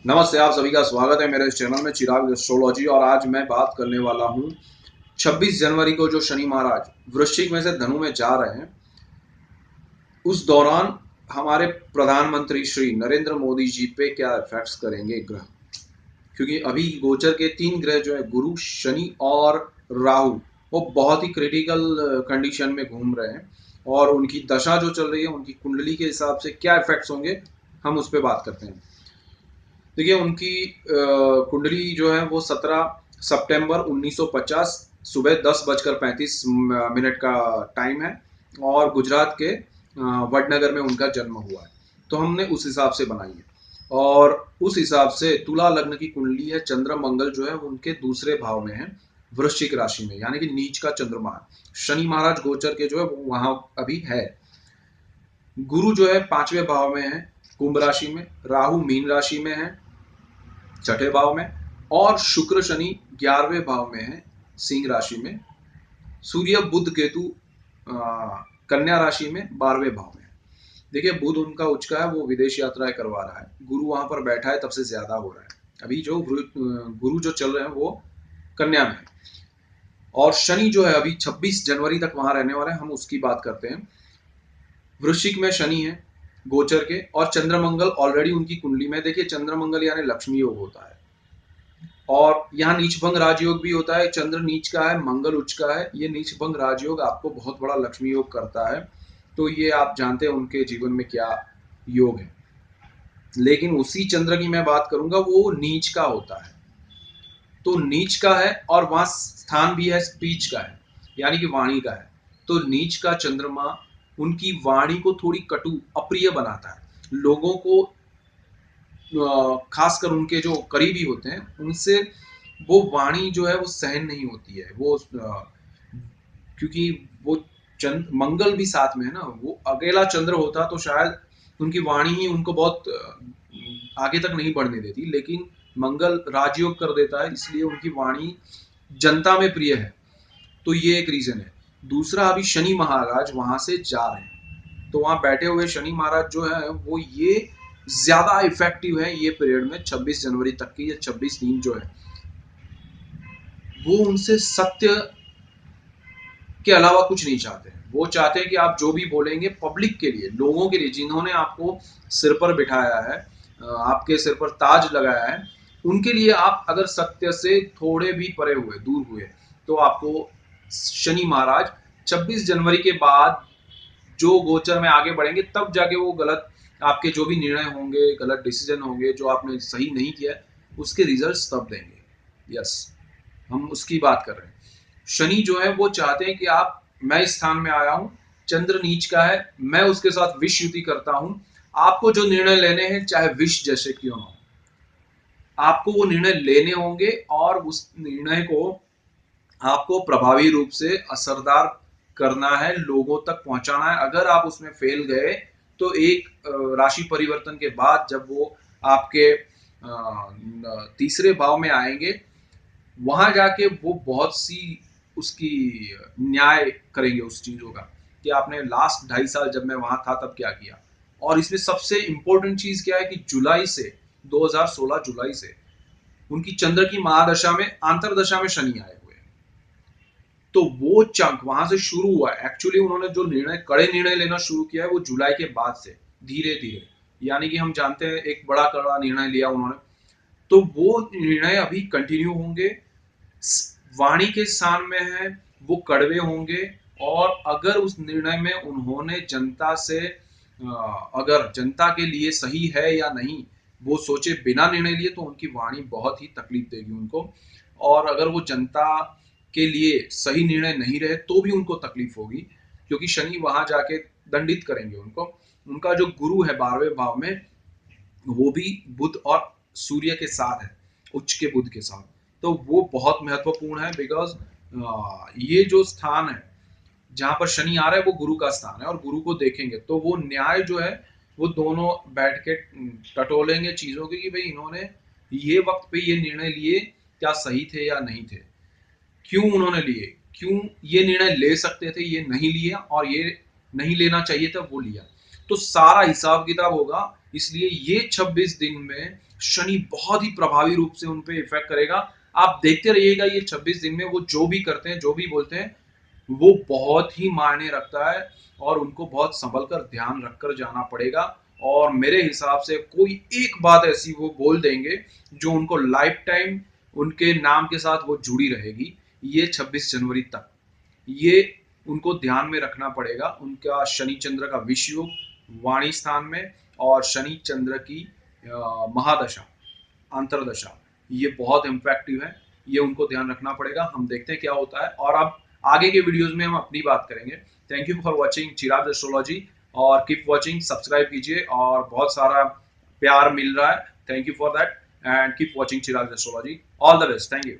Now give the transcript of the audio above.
नमस्ते, आप सभी का स्वागत है मेरे इस चैनल में चिराग एस्ट्रोलॉजी। और आज मैं बात करने वाला हूँ 26 जनवरी को जो शनि महाराज वृश्चिक में से धनु में जा रहे हैं, उस दौरान हमारे प्रधानमंत्री श्री नरेंद्र मोदी जी पे क्या इफेक्ट्स करेंगे ग्रह। क्योंकि अभी गोचर के 3 ग्रह जो है, गुरु, शनि और राहु, वो बहुत ही क्रिटिकल कंडीशन में घूम रहे हैं। और उनकी दशा जो चल रही है, उनकी कुंडली के हिसाब से क्या इफेक्ट्स होंगे, हम उस पर बात करते हैं। देखिए, उनकी कुंडली जो है वो 17 सितंबर 1950 सुबह 10:35 का टाइम है। और गुजरात के वडनगर में उनका जन्म हुआ है। तो हमने उस हिसाब से बनाई है। और उस हिसाब से तुला लग्न की कुंडली है। चंद्र मंगल जो है उनके दूसरे भाव में है, वृश्चिक राशि में, यानी कि नीच का चंद्रमा है। शनि महाराज गोचर के जो है वो वहां अभी है। गुरु जो है 5वें भाव में है, कुंभ राशि में। राहु मीन राशि में है, छठे भाव में। और शुक्र शनि 11वें भाव में है, सिंह राशि में। सूर्य बुध केतु कन्या राशि में 12वें भाव में है। देखिए, बुध उनका उच्च का है, वो विदेश यात्राएं करवा रहा है। गुरु वहां पर बैठा है, तब से ज्यादा हो रहा है। अभी जो गुरु जो चल रहे हैं वो कन्या में है। और शनि जो है अभी 26 जनवरी तक वहां रहने वाले हैं। हम उसकी बात करते हैं। वृश्चिक में शनि है गोचर के, और चंद्रमंगल ऑलरेडी उनकी कुंडली में। देखिए, चंद्रमंगल यानी लक्ष्मी योग होता है। और यहाँ नीचभंग राजयोग भी होता है। चंद्र नीच का है, मंगल उच्च का है। ये नीचभंग राजयोग आपको बहुत बड़ा लक्ष्मी योग करता है। तो ये आप जानते हैं उनके जीवन में क्या योग है। लेकिन उसी चंद्र की मैं बात करूंगा, वो नीच का होता है। तो नीच का है, और वहां स्थान भी है, स्पीच का है, यानी कि वाणी का है। तो नीच का चंद्रमा उनकी वाणी को थोड़ी कटु, अप्रिय बनाता है। लोगों को, खासकर उनके जो करीबी होते हैं, उनसे वो वाणी जो है वो सहन नहीं होती है। वो क्योंकि वो मंगल भी साथ में है ना। वो अकेला चंद्र होता तो शायद उनकी वाणी ही उनको बहुत आगे तक नहीं बढ़ने देती। लेकिन मंगल राजयोग कर देता है, इसलिए उनकी वाणी जनता में प्रिय है। तो ये एक रीजन है। दूसरा, अभी शनि महाराज वहां से जा रहे हैं। तो वहां बैठे हुए शनि महाराज जो है वो ये ज्यादा इफेक्टिव है ये पीरियड में। 26 जनवरी तक की, या 26 दिन जो है, वो उनसे सत्य के अलावा कुछ नहीं चाहते हैं। वो चाहते हैं कि आप जो भी बोलेंगे पब्लिक के लिए, लोगों के लिए, जिन्होंने आपको सिर पर बिठाया है, आपके सिर पर ताज लगाया है, उनके लिए आप अगर सत्य से थोड़े भी परे हुए, दूर हुए, तो आपको शनि महाराज 26 जनवरी के बाद जो गोचर में आगे बढ़ेंगे, तब जाके वो गलत, आपके जो भी निर्णय होंगे, गलत डिसीजन होंगे, जो आपने सही नहीं किया, उसके रिजल्ट्स तब देंगे। यस, हम उसकी बात कर रहे हैं। शनि जो है वो चाहते हैं कि आप, मैं इस स्थान में आया हूं, चंद्र नीच का है, मैं उसके साथ विष युति करता हूं। आपको जो निर्णय लेने हैं, चाहे विष जैसे क्यों ना हो, आपको वो निर्णय लेने होंगे। और उस निर्णय को आपको प्रभावी रूप से असरदार करना है, लोगों तक पहुंचाना है। अगर आप उसमें फेल गए, तो एक राशि परिवर्तन के बाद जब वो आपके तीसरे भाव में आएंगे, वहां जाके वो बहुत सी उसकी न्याय करेंगे उस चीजों का, कि आपने लास्ट 2.5 साल जब मैं वहां था तब क्या किया। और इसमें सबसे इंपॉर्टेंट चीज क्या है कि जुलाई से, 2016 जुलाई से उनकी चंद्र की महादशा में, अंतरदशा में शनि आए हुए हैं। तो वो चंक वहां से शुरू हुआ है। एक्चुअली उन्होंने जो कड़े निर्णय लेना शुरू किया है वो जुलाई के बाद से, धीरे धीरे। यानी कि हम जानते हैं एक बड़ा कड़ा निर्णय लिया उन्होंने। तो वो निर्णय अभी कंटिन्यू होंगे। वाणी के स्थान में है, वो कड़वे होंगे। और अगर उस निर्णय में उन्होंने जनता से, अगर जनता के लिए सही है या नहीं, वो सोचे बिना निर्णय लिए, तो उनकी वाणी बहुत ही तकलीफ देगी उनको। और अगर वो जनता के लिए सही निर्णय नहीं रहे, तो भी उनको तकलीफ होगी, क्योंकि शनि वहां जाके दंडित करेंगे उनको। उनका जो गुरु है 12वें भाव में, वो भी बुध और सूर्य के साथ है, उच्च के बुध के साथ। तो वो बहुत महत्वपूर्ण है, बिकॉज ये जो स्थान है जहां पर शनि आ रहा है, वो गुरु का स्थान है। और गुरु को देखेंगे तो वो न्याय जो है, वो दोनों बैठ के टटोलेंगे चीजों के, कि भाई इन्होंने ये वक्त पे ये निर्णय लिए, क्या सही थे या नहीं थे, क्यों उन्होंने लिए, क्यों ये निर्णय ले सकते थे ये नहीं लिया, और ये नहीं लेना चाहिए था वो लिया। तो सारा हिसाब किताब होगा। इसलिए ये 26 दिन में शनि बहुत ही प्रभावी रूप से उन पे इफेक्ट करेगा। आप देखते रहिएगा ये 26 दिन में वो जो भी करते हैं, जो भी बोलते हैं, वो बहुत ही मायने रखता है और उनको बहुत संभल कर ध्यान रखकर जाना पड़ेगा। और मेरे हिसाब से कोई एक बात ऐसी वो बोल देंगे जो उनको लाइफ टाइम उनके नाम के साथ वो जुड़ी रहेगी, ये 26 जनवरी तक। ये उनको ध्यान में रखना पड़ेगा। उनका शनि चंद्र का विषयोग वाणी स्थान में और शनि चंद्र की महादशा, अंतरदशा, ये बहुत इम्पैक्टिव है। ये उनको ध्यान रखना पड़ेगा। हम देखते हैं क्या होता है और अब आगे के वीडियोस में हम अपनी बात करेंगे। Thank you for watching Chirag astrology और कीप वॉचिंग, सब्सक्राइब कीजिए और बहुत सारा प्यार मिल रहा है। Thank you for that and keep watching Chirag astrology. All the best, thank you.